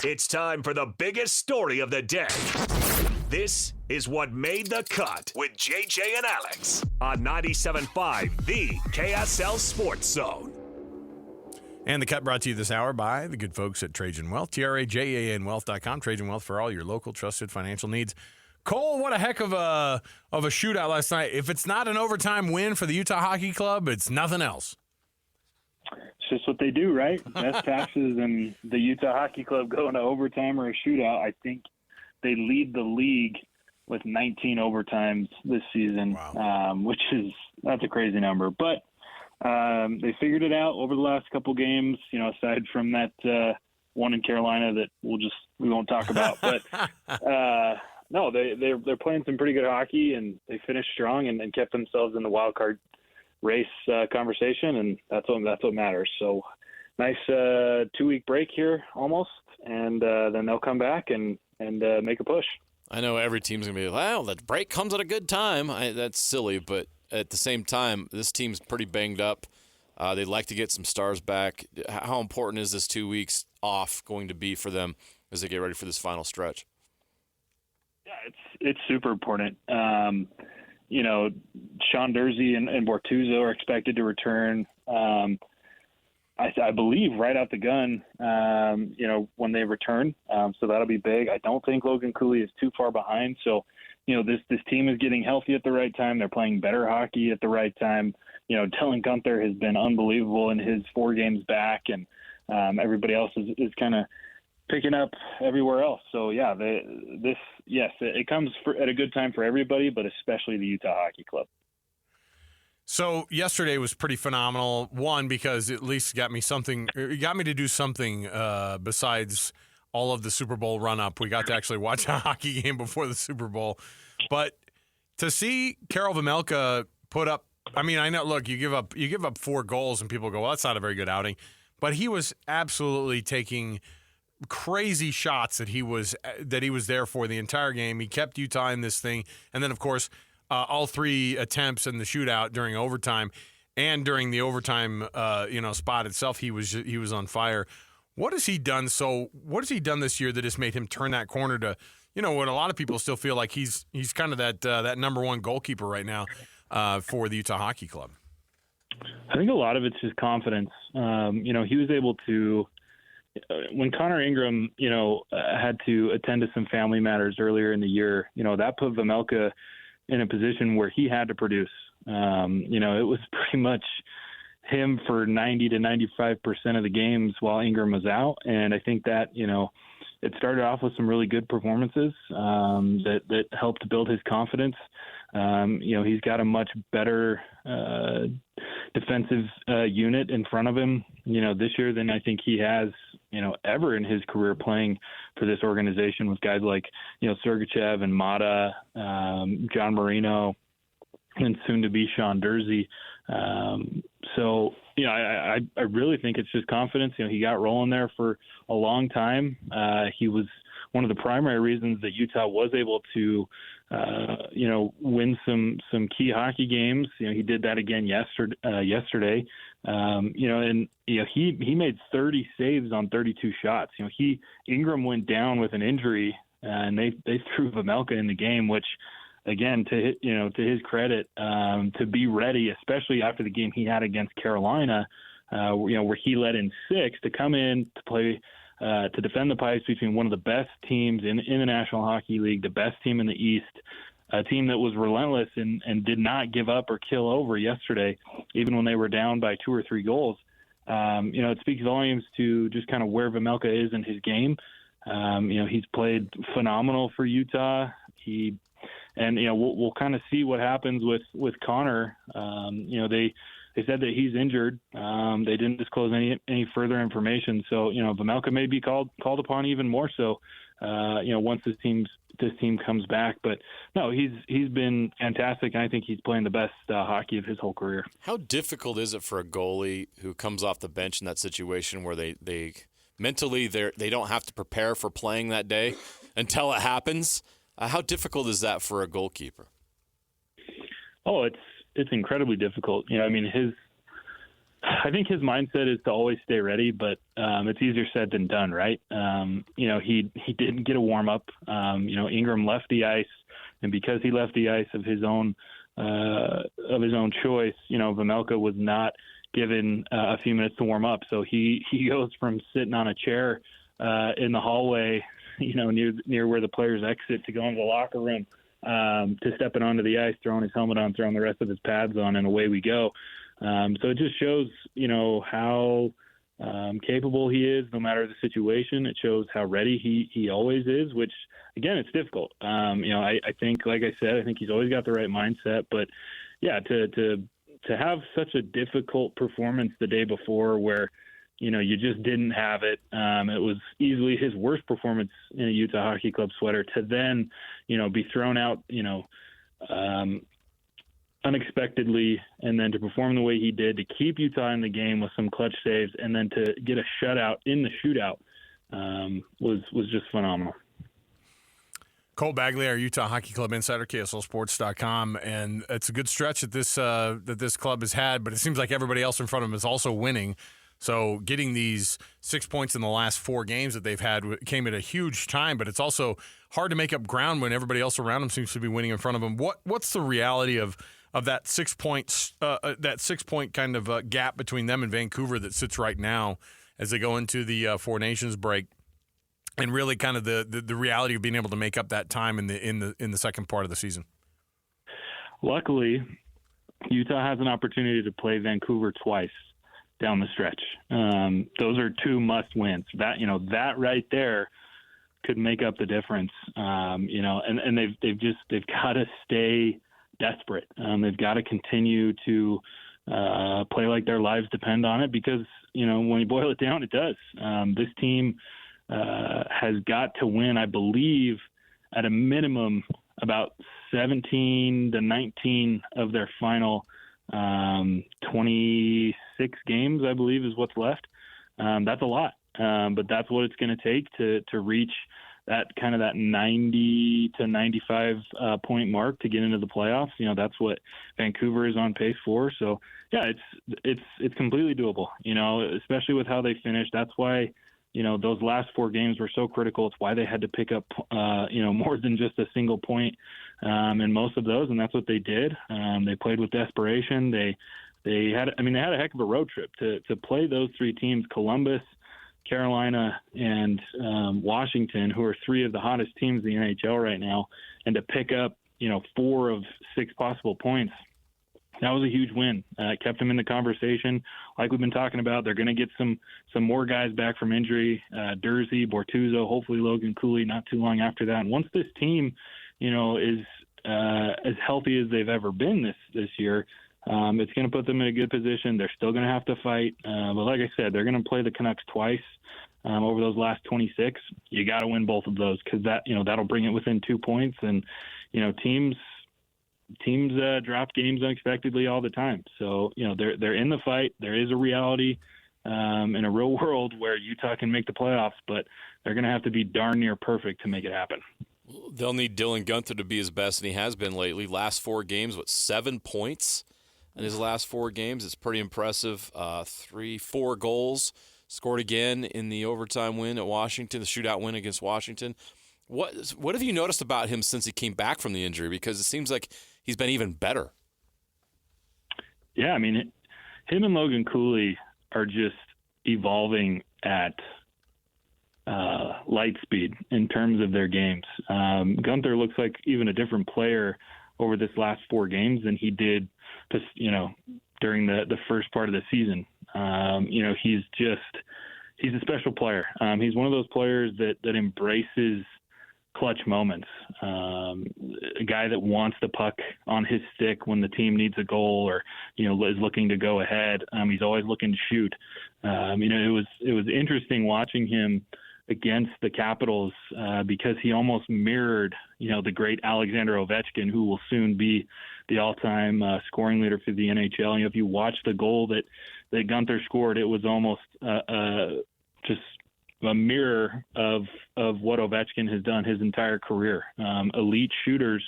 It's time for the biggest story of the day. This is What Made the Cut with JJ and Alex on 97.5, the KSL Sports Zone. And the cut brought to you this hour by the good folks at Trajan Wealth, TRAJANwealth.com. Trajan Wealth for all your local trusted financial needs. Cole, what a heck of a shootout last night. If it's not an overtime win for the Utah Hockey Club, it's nothing else. It's just what they do, right? Best passes and the Utah Hockey Club going to overtime or a shootout. I think they lead the league with 19 overtimes this season, Wow. That's a crazy number. But they figured it out over the last couple games, aside from that one in Carolina that we won't talk about. But no, they're playing some pretty good hockey, and they finished strong and kept themselves in the wild card race conversation, and that's what matters. So nice 2-week break here almost, and then they'll come back and make a push. I know every team's going to be like, well, that break comes at a good time. That's silly, but at the same time, this team's pretty banged up. They'd like to get some stars back. How important is this 2 weeks off going to be for them as they get ready for this final stretch? Yeah, it's super important. Sean Dursey and Bortuzzo are expected to return. I believe right out the gun, when they return. So that'll be big. I don't think Logan Cooley is too far behind. So, this team is getting healthy at the right time. They're playing better hockey at the right time. Dylan Gunther has been unbelievable in his 4 games back, and everybody else is kind of picking up everywhere else. So, yeah, it comes at a good time for everybody, but especially the Utah Hockey Club. So yesterday was pretty phenomenal. One, because at least it got me to do something besides all of the Super Bowl run-up. We got to actually watch a hockey game before the Super Bowl. But to see Karel Vejmelka put up, I know, look, you give up 4 goals and people go, well, that's not a very good outing. But he was absolutely taking crazy shots that he was there for the entire game. He kept Utah in this thing. And then, of course, all 3 attempts in the shootout during overtime and during the overtime, spot itself, he was on fire. What has he done this year that has made him turn that corner to, what a lot of people still feel like he's kind of that number one goalkeeper right now for the Utah Hockey Club? I think a lot of it's his confidence. He was able to, when Connor Ingram, had to attend to some family matters earlier in the year, that put Vejmelka in a position where he had to produce. It was pretty much him for 90 to 95% of the games while Ingram was out. And I think that, it started off with some really good performances that helped build his confidence. He's got a much better defensive unit in front of him, this year than I think he has, ever in his career playing for this organization with guys like, Sergachev and Mata, John Marino, and soon to be Sean Dursey. I really think it's just confidence. He got rolling there for a long time. He was one of the primary reasons that Utah was able to, win some key hockey games. He did that again yesterday. He made 30 saves on 32 shots. Ingram went down with an injury, and they threw Vejmelka in the game, which, again, to his credit, to be ready, especially after the game he had against Carolina, where he led in 6, to come in to play, to defend the pipes between one of the best teams in the National Hockey League, the best team in the East, a team that was relentless and did not give up or kill over yesterday, even when they were down by 2 or 3 goals. It speaks volumes to just kind of where Vejmelka is in his game. He's played phenomenal for Utah. We'll kind of see what happens with Connor. They said that he's injured. They didn't disclose any further information. So, Vejmelka may be called upon even more so, once this team comes back. But no, he's been fantastic, and I think he's playing the best hockey of his whole career. How difficult is it for a goalie who comes off the bench in that situation where they mentally they don't have to prepare for playing that day until it happens? How difficult is that for a goalkeeper? Oh, it's incredibly difficult. His I think his mindset is to always stay ready, but it's easier said than done, right? He didn't get a warm up. Ingram left the ice, and because he left the ice of his own choice, Vejmelka was not given a few minutes to warm up. So he goes from sitting on a chair in the hallway, near where the players exit to go into the locker room, to stepping onto the ice, throwing his helmet on, throwing the rest of his pads on, and away we go. So it just shows, how capable he is no matter the situation. It shows how ready he always is, which, again, it's difficult. I think, like I said, I think he's always got the right mindset. But, yeah, to have such a difficult performance the day before where, you just didn't have it. It was easily his worst performance in a Utah Hockey Club sweater to then, be thrown out, unexpectedly, and then to perform the way he did, to keep Utah in the game with some clutch saves, and then to get a shutout in the shootout was just phenomenal. Cole Bagley, our Utah Hockey Club insider, KSLSports.com, and it's a good stretch that this club has had, but it seems like everybody else in front of them is also winning. So getting these 6 points in the last 4 games that they've had came at a huge time, but it's also hard to make up ground when everybody else around them seems to be winning in front of them. What's the reality of that 6 points, that 6 point kind of gap between them and Vancouver that sits right now as they go into the Four Nations break, and really kind of the reality of being able to make up that time in the second part of the season? Luckily, Utah has an opportunity to play Vancouver twice down the stretch. Those are 2 must wins. That right there could make up the difference. And they've got to stay desperate. They've got to continue to play like their lives depend on it, because, when you boil it down, it does. This team has got to win, I believe, at a minimum about 17 to 19 of their final 26 games, I believe, is what's left. That's a lot, but that's what it's going to take to reach that 90 to 95 point mark to get into the playoffs. That's what Vancouver is on pace for. So yeah, it's completely doable, especially with how they finished. That's why, those last 4 games were so critical. It's why they had to pick up, more than just a single point in most of those, and that's what they did. They played with desperation. They had a heck of a road trip to play those 3 teams: Columbus, Carolina, and Washington, who are 3 of the hottest teams in the NHL right now, and to pick up 4 of 6 possible points. That was a huge win. It kept them in the conversation. Like we've been talking about, they're going to get some more guys back from injury. Dursey, Bortuzzo, hopefully Logan Cooley not too long after that. And once this team, is as healthy as they've ever been this year, it's going to put them in a good position. They're still going to have to fight. But like I said, they're going to play the Canucks twice over those last 26. You got to win both of those, because that'll bring it within 2 points. And, teams drop games unexpectedly all the time. So, they're in the fight. There is a reality in a real world where Utah can make the playoffs, but they're going to have to be darn near perfect to make it happen. They'll need Dylan Guenther to be his best, and he has been lately. Last 4 games, 7 points in his last 4 games? It's pretty impressive. 4 goals. Scored again in the overtime win at Washington, the shootout win against Washington. What have you noticed about him since he came back from the injury? Because it seems like he's been even better. Yeah, him and Logan Cooley are just evolving at light speed in terms of their games. Guenther looks like even a different player over this last 4 games than he did, during the first part of the season. He's a special player. He's one of those players that embraces clutch moments. A guy that wants the puck on his stick when the team needs a goal or, is looking to go ahead. He's always looking to shoot. It was interesting watching him against the Capitals because he almost mirrored, the great Alexander Ovechkin, who will soon be the all-time scoring leader for the NHL. If you watch the goal that Guenther scored, it was almost just a mirror of what Ovechkin has done his entire career. Elite shooters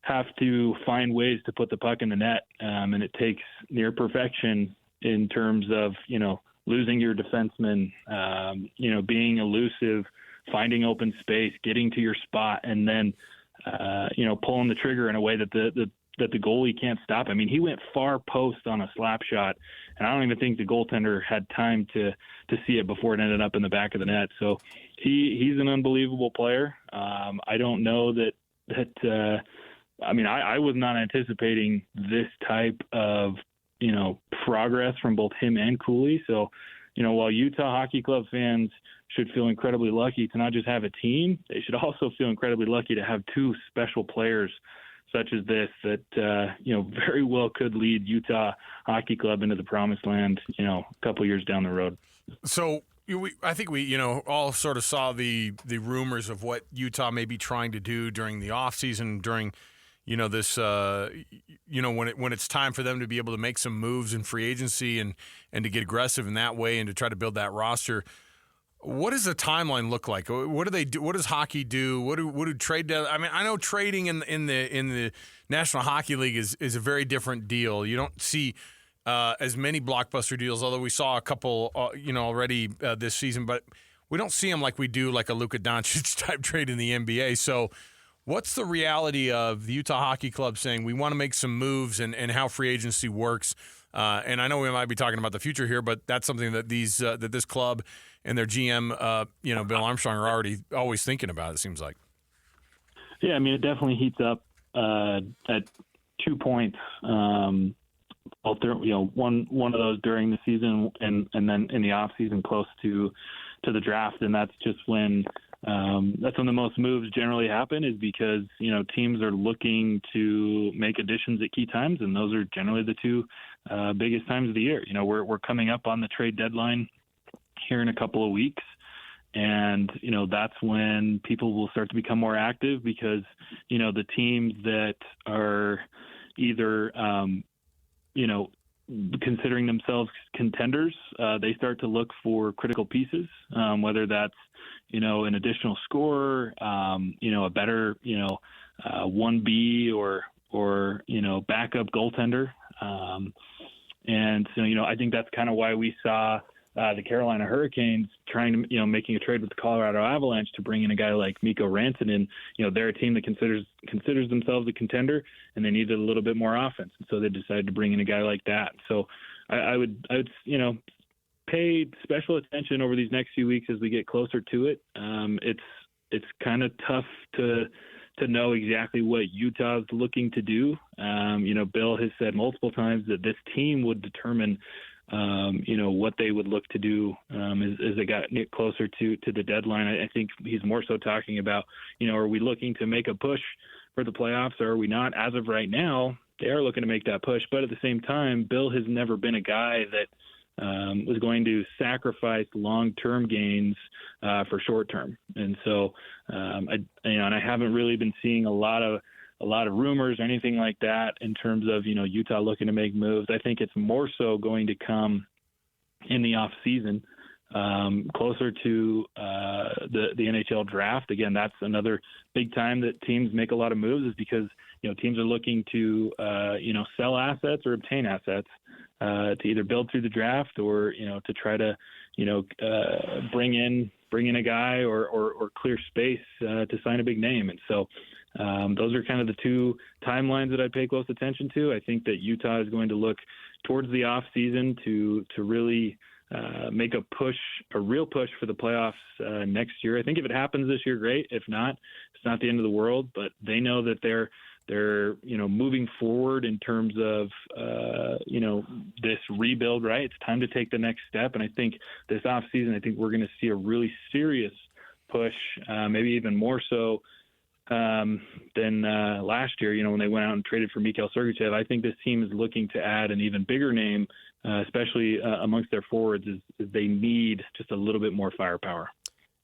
have to find ways to put the puck in the net, and it takes near perfection in terms of, losing your defenseman, being elusive, finding open space, getting to your spot, and then, pulling the trigger in a way that the goalie can't stop. I mean, he went far post on a slap shot, and I don't even think the goaltender had time to see it before it ended up in the back of the net. So he's an unbelievable player. I don't know I was not anticipating this type of, progress from both him and Cooley. So, while Utah Hockey Club fans should feel incredibly lucky to not just have a team, they should also feel incredibly lucky to have two special players such as this that, very well could lead Utah Hockey Club into the promised land, a couple years down the road. So I think we, all sort of saw the rumors of what Utah may be trying to do during the offseason, during, this, when it's time for them to be able to make some moves in free agency and to get aggressive in that way and to try to build that roster. What does the timeline look like? What do they do? What does hockey do? What do trade? I mean, I know trading in the National Hockey League is a very different deal. You don't see as many blockbuster deals, although we saw a couple, already this season, but we don't see them like we do like a Luka Doncic type trade in the NBA. So, what's the reality of the Utah Hockey Club saying we want to make some moves and how free agency works? And I know we might be talking about the future here, but that's something that that this club and their GM, Bill Armstrong, are always thinking about. It seems like. Yeah, I mean, it definitely heats up at 2 points. One of those during the season, and then in the off season, close to the draft, and that's just when the most moves generally happen, is because teams are looking to make additions at key times, and those are generally the two biggest times of the year. We're coming up on the trade deadline here in a couple of weeks, and that's when people will start to become more active, because the teams that are either considering themselves contenders, they start to look for critical pieces, whether that's an additional scorer, a better 1B or backup goaltender, and so I think that's kind of why we saw the Carolina Hurricanes trying to making a trade with the Colorado Avalanche to bring in a guy like Mikko Rantanen. They're a team that considers themselves a contender, and they needed a little bit more offense, and so they decided to bring in a guy like that. So I would pay special attention over these next few weeks as we get closer to it. It's kind of tough to know exactly what Utah's looking to do. Bill has said multiple times that this team would determine what they would look to do as they got closer to the deadline. I think he's more so talking about, are we looking to make a push for the playoffs, or are we not? As of right now, they are looking to make that push. But at the same time, Bill has never been a guy that was going to sacrifice long-term gains for short-term. And so, I haven't really been seeing a lot of rumors or anything like that in terms of, Utah looking to make moves. I think it's more so going to come in the off season, closer to the NHL draft. Again, that's another big time that teams make a lot of moves, is because, teams are looking to, sell assets or obtain assets to either build through the draft or, to try to, bring in a guy or clear space to sign a big name. And so, those are kind of the two timelines that I pay close attention to. I think that Utah is going to look towards the off season to really make a real push for the playoffs next year. I think if it happens this year, great. If not, it's not the end of the world. But they know that they're moving forward in terms of this rebuild. Right, it's time to take the next step. And I think this off season, I think we're going to see a really serious push, maybe even more so than last year, when they went out and traded for Mikhail Sergachev. I think this team is looking to add an even bigger name, especially amongst their forwards, is they need just a little bit more firepower.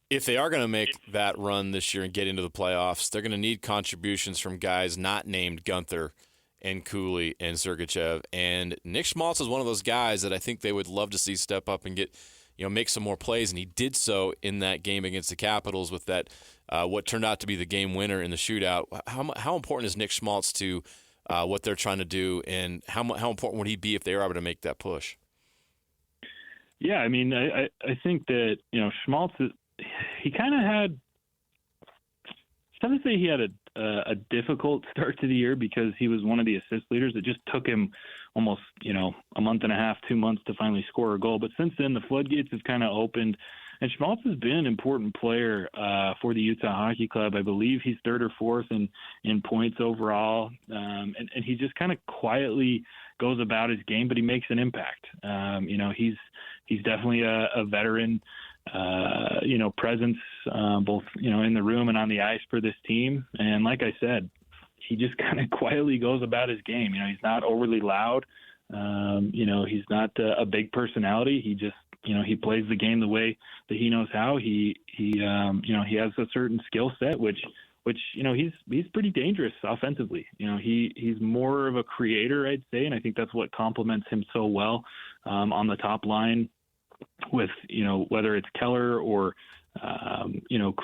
If they are going to make that run this year and get into the playoffs, they're going to need contributions from guys not named Gunther and Cooley and Sergachev. And Nick Schmaltz is one of those guys that I think they would love to see step up and get, make some more plays. And he did so in that game against the Capitals with that what turned out to be the game winner in the shootout. How important is Nick Schmaltz to what they're trying to do, and how important would he be if they were able to make that push? Yeah, I mean, I think that, Schmaltz, he kind of had, it's tough to say he had a difficult start to the year because he was one of the assist leaders. It just took him almost, a month and a half, 2 months to finally score a goal. But since then, the floodgates have kind of opened. And Schmaltz has been an important player for the Utah Hockey Club. I believe he's third or fourth in points overall. And he just kind of quietly goes about his game, but he makes an impact. He's definitely a veteran, presence, both, in the room and on the ice for this team. And like I said, he just kind of quietly goes about his game. He's not overly loud. He's not a big personality. He just, he plays the game the way that he knows how. He has a certain skill set, which he's pretty dangerous offensively. He's more of a creator, I'd say, and I think that's what complements him so well on the top line with, whether it's Keller or,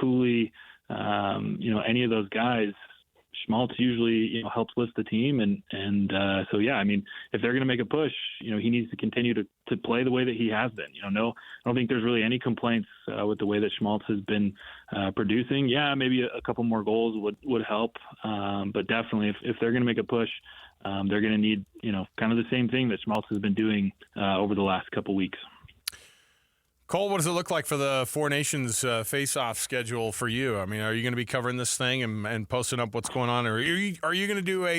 Cooley, any of those guys. Schmaltz usually, helps lift the team. So, yeah, I mean, if they're going to make a push, he needs to continue to play the way that he has been. No, I don't think there's really any complaints with the way that Schmaltz has been producing. Yeah, maybe a couple more goals would help. But definitely if they're going to make a push, they're going to need, kind of the same thing that Schmaltz has been doing over the last couple weeks. Cole, what does it look like for the Four Nations face-off schedule for you? I mean, are you going to be covering this thing and posting up what's going on, or are you going to do are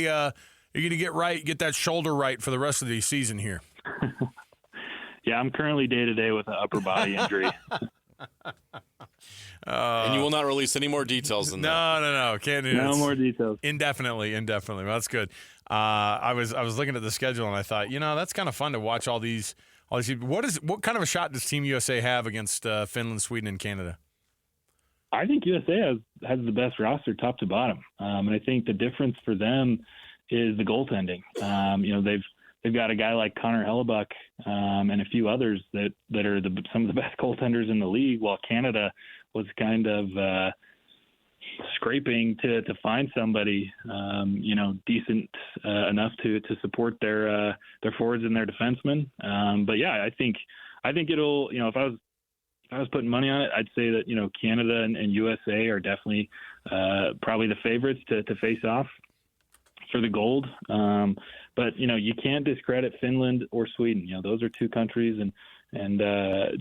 you going to get that shoulder right for the rest of the season here? Yeah, I'm currently day-to-day with an upper body injury. And you will not release any more details than that. No, can't do that. No more details. Indefinitely. Well, that's good. I was looking at the schedule and I thought, that's kind of fun to watch all these. What kind of a shot does Team USA have against Finland, Sweden, and Canada? I think USA has the best roster top to bottom, and I think the difference for them is the goaltending. They've got a guy like Connor Hellebuck and a few others that are some of the best goaltenders in the league, while Canada was kind of scraping to find somebody decent enough to support their forwards and their defensemen. But yeah, I think it'll, if I was putting money on it, I'd say that Canada and USA are definitely probably the favorites to face off for the gold. But you can't discredit Finland or Sweden. Those are two countries and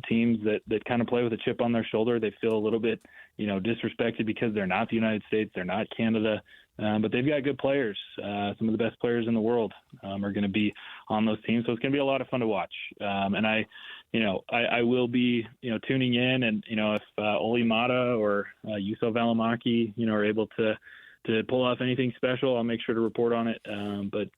teams that kind of play with a chip on their shoulder. They feel a little bit, disrespected because they're not the United States, they're not Canada, but they've got good players. Some of the best players in the world are going to be on those teams, so it's going to be a lot of fun to watch. And I will be, tuning in, and if Olli Mata or Juuso Välimäki, are able to pull off anything special, I'll make sure to report on it. But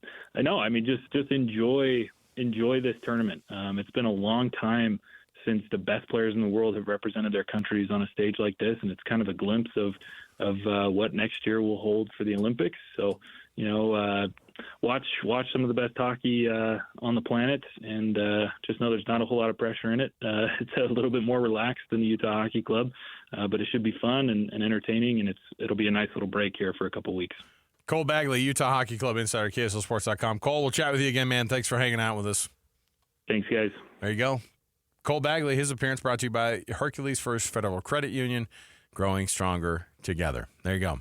just enjoy this tournament. It's been a long time since the best players in the world have represented their countries on a stage like this, and it's kind of a glimpse of what next year will hold for the Olympics. So, watch some of the best hockey on the planet, and just know there's not a whole lot of pressure in it. It's a little bit more relaxed than the Utah Hockey Club, but it should be fun and entertaining, and it'll be a nice little break here for a couple weeks. Cole Bagley, Utah Hockey Club insider, KSLSports.com. Cole, we'll chat with you again, man. Thanks for hanging out with us. Thanks, guys. There you go. Cole Bagley, his appearance brought to you by Hercules First Federal Credit Union, growing stronger together. There you go.